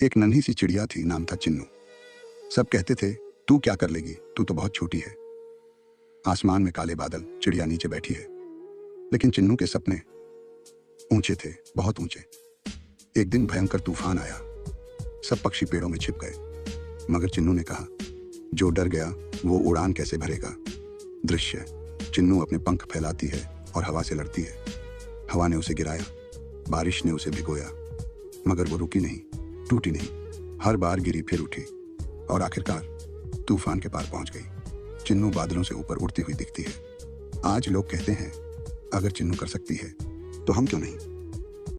एक नन्ही सी चिड़िया थी, नाम था चिन्नू। सब कहते थे तू क्या कर लेगी, तू तो बहुत छोटी है। आसमान में काले बादल, चिड़िया नीचे बैठी है। लेकिन चिन्नू के सपने ऊंचे थे, बहुत ऊंचे। एक दिन भयंकर तूफान आया, सब पक्षी पेड़ों में छिप गए। मगर चिन्नू ने कहा, जो डर गया वो उड़ान कैसे भरेगा। दृश्य, चिन्नू अपने पंख फैलाती है और हवा से लड़ती है। हवा ने उसे गिराया, बारिश ने उसे भिगोया, मगर वो रुकी नहीं, टूटी नहीं। हर बार गिरी फिर उठी और आखिरकार तूफान के पार पहुंच गई। चिन्नू बादलों से ऊपर उड़ती हुई दिखती है। आज लोग कहते हैं अगर चिन्नू कर सकती है तो हम क्यों नहीं।